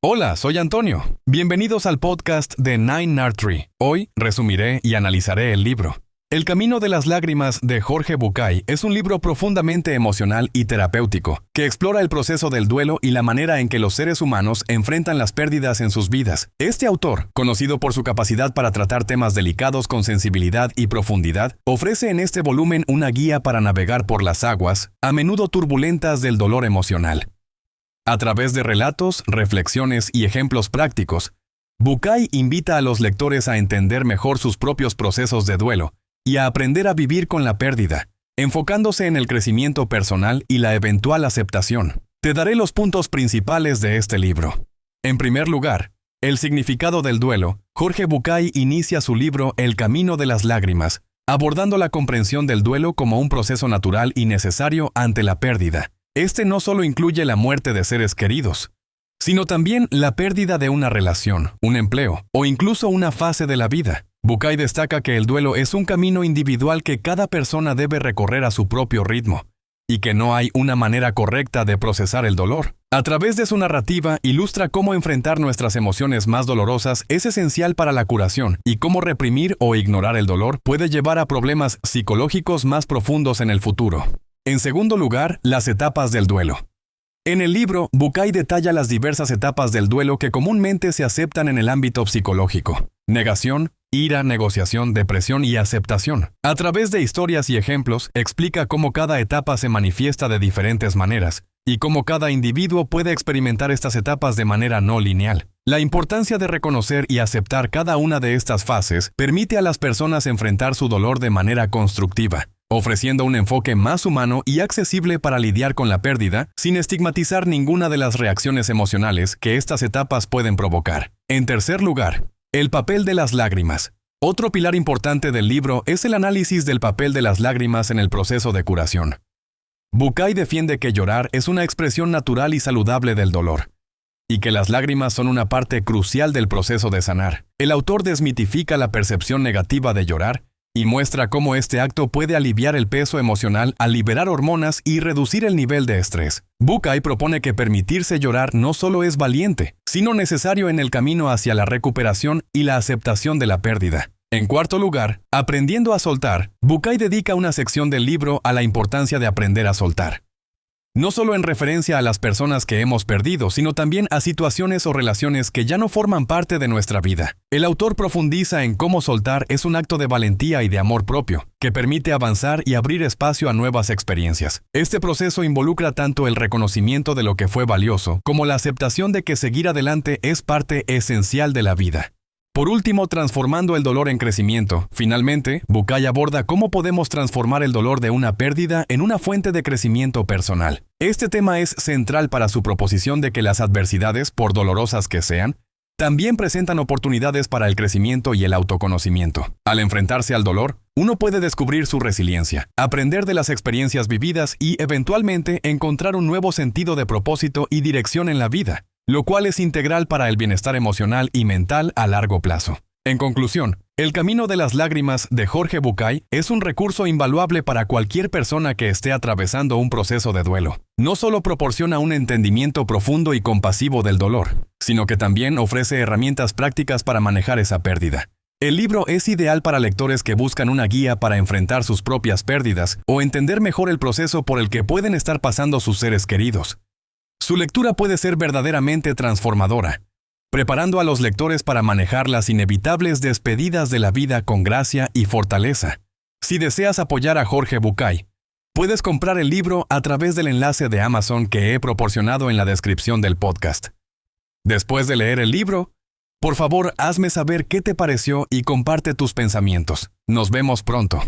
Hola, soy Antonio. Bienvenidos al podcast de Nine Art Tree. Hoy resumiré y analizaré el libro. El camino de las lágrimas de Jorge Bucay es un libro profundamente emocional y terapéutico, que explora el proceso del duelo y la manera en que los seres humanos enfrentan las pérdidas en sus vidas. Este autor, conocido por su capacidad para tratar temas delicados con sensibilidad y profundidad, ofrece en este volumen una guía para navegar por las aguas, a menudo turbulentas del dolor emocional. A través de relatos, reflexiones y ejemplos prácticos, Bucay invita a los lectores a entender mejor sus propios procesos de duelo y a aprender a vivir con la pérdida, enfocándose en el crecimiento personal y la eventual aceptación. Te daré los puntos principales de este libro. En primer lugar, el significado del duelo. Jorge Bucay inicia su libro El camino de las lágrimas, abordando la comprensión del duelo como un proceso natural y necesario ante la pérdida. Este no solo incluye la muerte de seres queridos, sino también la pérdida de una relación, un empleo o incluso una fase de la vida. Bucay destaca que el duelo es un camino individual que cada persona debe recorrer a su propio ritmo y que no hay una manera correcta de procesar el dolor. A través de su narrativa, ilustra cómo enfrentar nuestras emociones más dolorosas es esencial para la curación y cómo reprimir o ignorar el dolor puede llevar a problemas psicológicos más profundos en el futuro. En segundo lugar, las etapas del duelo. En el libro, Bucay detalla las diversas etapas del duelo que comúnmente se aceptan en el ámbito psicológico: negación, ira, negociación, depresión y aceptación. A través de historias y ejemplos, explica cómo cada etapa se manifiesta de diferentes maneras y cómo cada individuo puede experimentar estas etapas de manera no lineal. La importancia de reconocer y aceptar cada una de estas fases permite a las personas enfrentar su dolor de manera constructiva, ofreciendo un enfoque más humano y accesible para lidiar con la pérdida, sin estigmatizar ninguna de las reacciones emocionales que estas etapas pueden provocar. En tercer lugar, el papel de las lágrimas. Otro pilar importante del libro es el análisis del papel de las lágrimas en el proceso de curación. Bucay defiende que llorar es una expresión natural y saludable del dolor, y que las lágrimas son una parte crucial del proceso de sanar. El autor desmitifica la percepción negativa de llorar y muestra cómo este acto puede aliviar el peso emocional al liberar hormonas y reducir el nivel de estrés. Bucay propone que permitirse llorar no solo es valiente, sino necesario en el camino hacia la recuperación y la aceptación de la pérdida. En cuarto lugar, aprendiendo a soltar. Bucay dedica una sección del libro a la importancia de aprender a soltar. No solo en referencia a las personas que hemos perdido, sino también a situaciones o relaciones que ya no forman parte de nuestra vida. El autor profundiza en cómo soltar es un acto de valentía y de amor propio, que permite avanzar y abrir espacio a nuevas experiencias. Este proceso involucra tanto el reconocimiento de lo que fue valioso, como la aceptación de que seguir adelante es parte esencial de la vida. Por último, transformando el dolor en crecimiento. Finalmente, Bucay aborda cómo podemos transformar el dolor de una pérdida en una fuente de crecimiento personal. Este tema es central para su proposición de que las adversidades, por dolorosas que sean, también presentan oportunidades para el crecimiento y el autoconocimiento. Al enfrentarse al dolor, uno puede descubrir su resiliencia, aprender de las experiencias vividas y, eventualmente, encontrar un nuevo sentido de propósito y dirección en la vida, lo cual es integral para el bienestar emocional y mental a largo plazo. En conclusión, El camino de las lágrimas de Jorge Bucay es un recurso invaluable para cualquier persona que esté atravesando un proceso de duelo. No solo proporciona un entendimiento profundo y compasivo del dolor, sino que también ofrece herramientas prácticas para manejar esa pérdida. El libro es ideal para lectores que buscan una guía para enfrentar sus propias pérdidas o entender mejor el proceso por el que pueden estar pasando sus seres queridos. Su lectura puede ser verdaderamente transformadora, preparando a los lectores para manejar las inevitables despedidas de la vida con gracia y fortaleza. Si deseas apoyar a Jorge Bucay, puedes comprar el libro a través del enlace de Amazon que he proporcionado en la descripción del podcast. Después de leer el libro, por favor, hazme saber qué te pareció y comparte tus pensamientos. Nos vemos pronto.